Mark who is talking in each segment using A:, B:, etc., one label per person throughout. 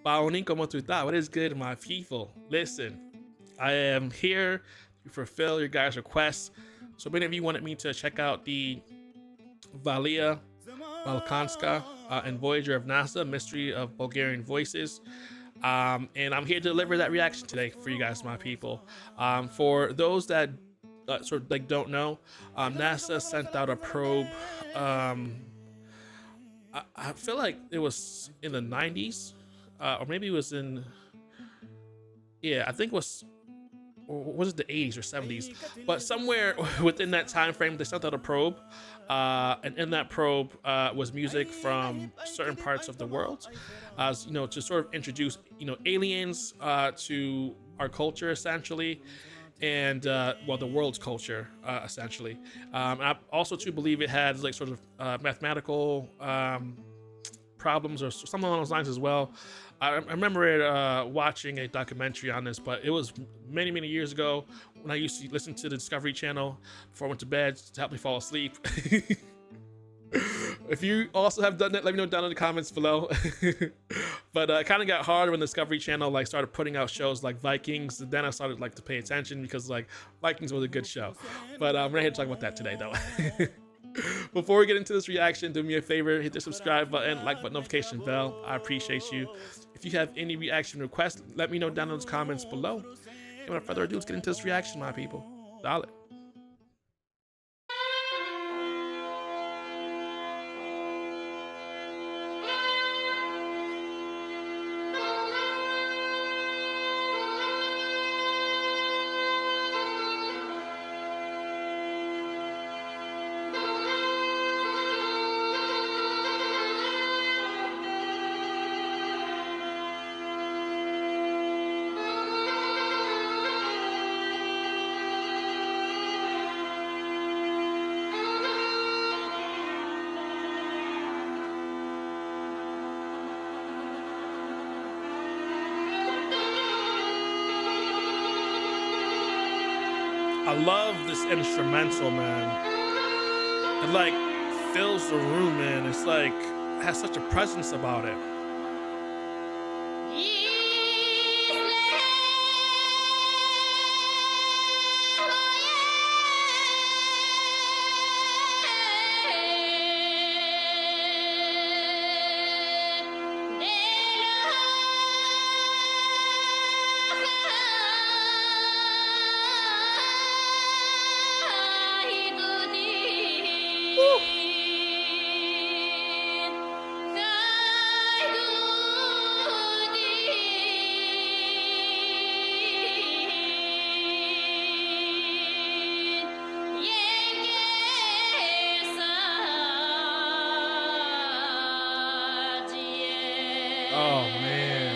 A: Paonin como tu tá? What is good, my people? Listen, I am here to fulfill your guys' requests. So many of you wanted me to check out the Valya Balkanska and Voyager of NASA, Mystery of Bulgarian Voices. And I'm here to deliver that reaction today for you guys, my people. For those that sort of like don't know, NASA sent out a probe. I feel like it was in the 90s, or maybe it was in, yeah, I think it was, or was it the 80s or 70s? But somewhere within that time frame, they sent out a probe, and in that probe was music from certain parts of the world, as you know, to sort of introduce aliens to our culture essentially, and well, the world's culture essentially. I also too believe it had like sort of mathematical problems or something along those lines as well. I remember it watching a documentary on this, but it was many years ago when I used to listen to the Discovery Channel before I went to bed to help me fall asleep. If you also have done that, let me know down in the comments below. But it kind of got hard when the Discovery Channel like started putting out shows like Vikings. Then I started like to pay attention because like Vikings was a good show. But we're not here to talk about that today though. Before we get into this reaction, do me a favor, hit the subscribe button, like button, notification bell. I appreciate you. If you have any reaction requests, let me know down in those comments below. And without further ado, let's get into this reaction, my people. Solid. I love this instrumental, man. It like fills the room, man. It's like has such a presence about it. Oh man.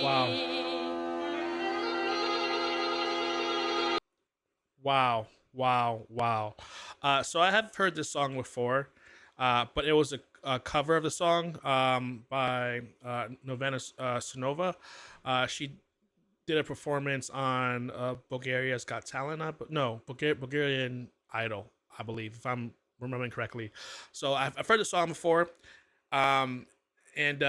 A: Wow. Wow. Wow. Wow. So I have heard this song before, but it was a cover of the song by Novena Sonova. She did a performance on Bulgaria's Got Talent. No, Bulgarian Idol, I believe, if I'm remembering correctly. So I've heard the song before. Um, and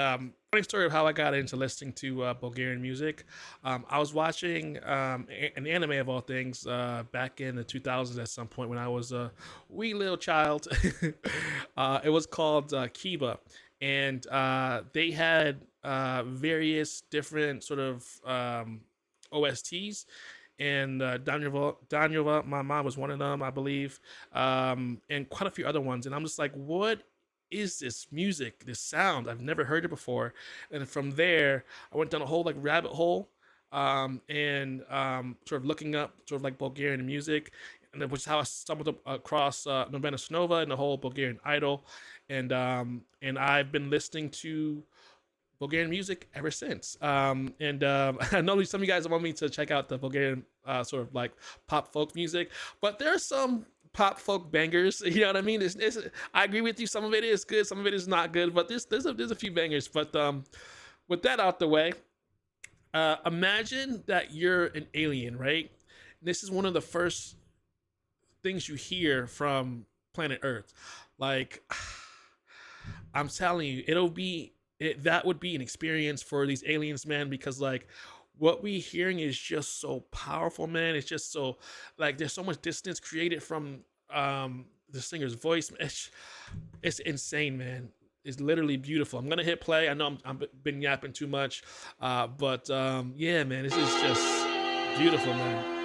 A: funny story of how I got into listening to Bulgarian music. I was watching an anime of all things back in the 2000s at some point when I was a wee little child. It was called Kiba, and they had various different sort of OSTs. And Daniel, my mom was one of them, I believe, and quite a few other ones. And I'm just like, what is this music, this sound? I've never heard it before. And from there, I went down a whole like rabbit hole, and sort of looking up sort of like Bulgarian music, and which is how I stumbled across Novena Snova and the whole Bulgarian Idol, and I've been listening to Bulgarian music ever since. And I know some of you guys want me to check out the Bulgarian sort of like pop folk music, but there's some pop folk bangers. You know what I mean? I agree with you. Some of it is good, some of it is not good, but there's a few bangers. But with that out the way, imagine that you're an alien, right? This is one of the first things you hear from planet Earth. Like, I'm telling you, that would be an experience for these aliens, man, because like what we hearing is just so powerful, man. It's just so like there's so much distance created from the singer's voice. It's insane, man. It's literally beautiful. I'm gonna hit play. I know I'm been yapping too much, but yeah, man, this is just beautiful, man.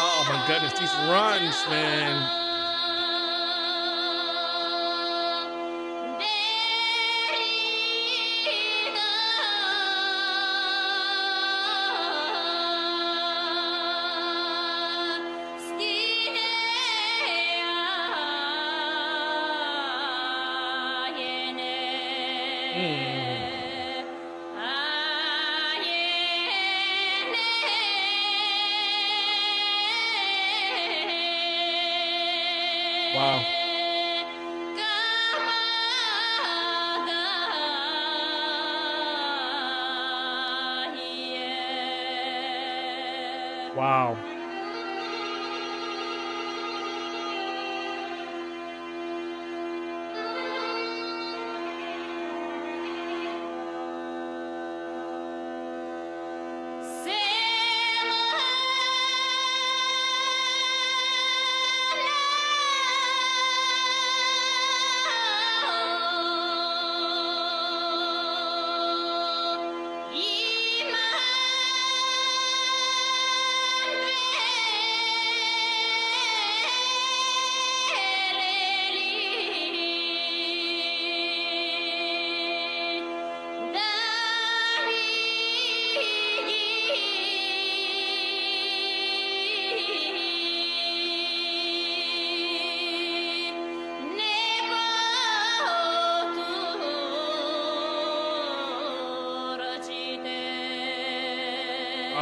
A: Oh my goodness, these runs, man. Wow. Wow.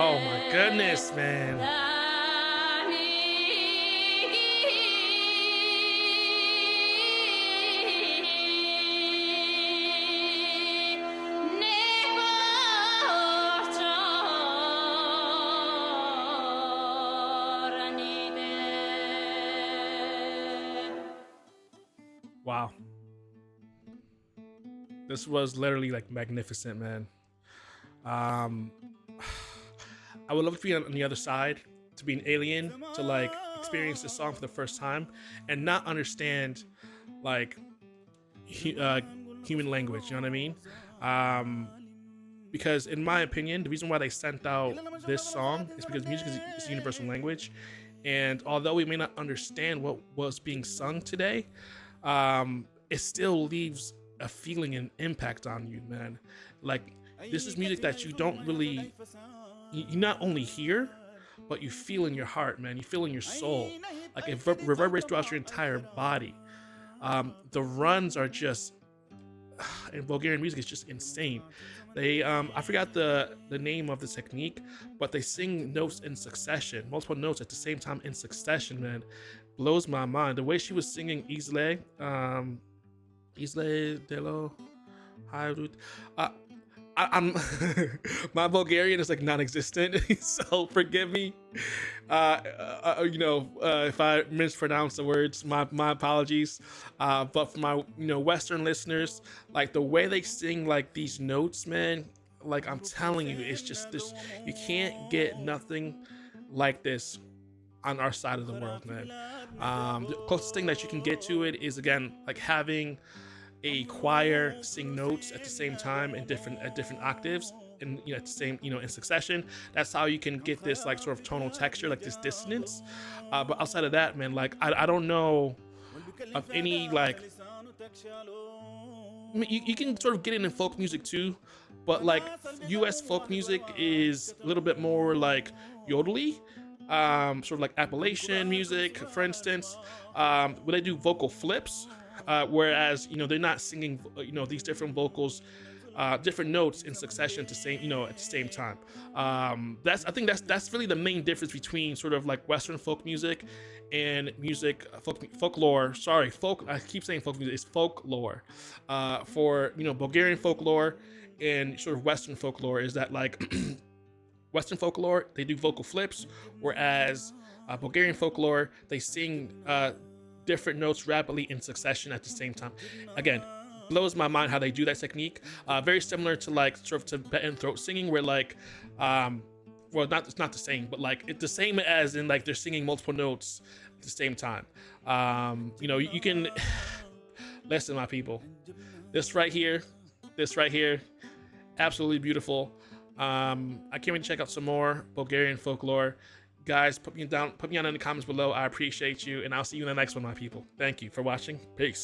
A: Oh my goodness, man. Wow. This was literally like magnificent, man. Um I would love to be on the other side, to be an alien, to like experience this song for the first time and not understand like human language. You know what I mean? Um, because in my opinion, the reason why they sent out this song is because music is a universal language, and although we may not understand what was being sung today, it still leaves a feeling and impact on you, man. Like this is music that you don't really you not only hear, but you feel in your heart, man. You feel in your soul. Like it reverberates throughout your entire body. The runs are just in Bulgarian music is just insane. They I forgot the name of the technique, but they sing notes in succession, multiple notes at the same time in succession, man. Blows my mind. The way she was singing Izlel, Izlel, Delho, hydutin. I'm my Bulgarian is like non-existent, so forgive me. If I mispronounce the words, my apologies. But for my Western listeners, like the way they sing like these notes, man, like I'm telling you, it's just this. You can't get nothing like this on our side of the world, man. The closest thing that you can get to it is again like having a choir sing notes at the same time in different octaves. in at the same in succession. That's how you can get this like sort of tonal texture, like this dissonance. But outside of that, man, like I don't know of any like. I mean, you can sort of get it in folk music too, but like U.S. folk music is a little bit more like yodely, sort of like Appalachian music, for instance, where they do vocal flips, whereas they're not singing these different vocals, different notes in succession to same at the same time. I think that's really the main difference between sort of like Western folk music and folklore. Sorry, I keep saying folk music. It's folklore. For Bulgarian folklore and sort of Western folklore is that like Western folklore they do vocal flips, whereas Bulgarian folklore they sing different notes rapidly in succession at the same time. Again, blows my mind how they do that technique. Very similar to like sort of Tibetan throat singing, where like well, it's not the same, but like it's the same as in like they're singing multiple notes at the same time. You can listen, my people. This right here, absolutely beautiful. I can't wait to check out some more Bulgarian folklore. Guys, put me on in the comments below. I appreciate you, and I'll see you in the next one, my people. Thank you for watching. Peace.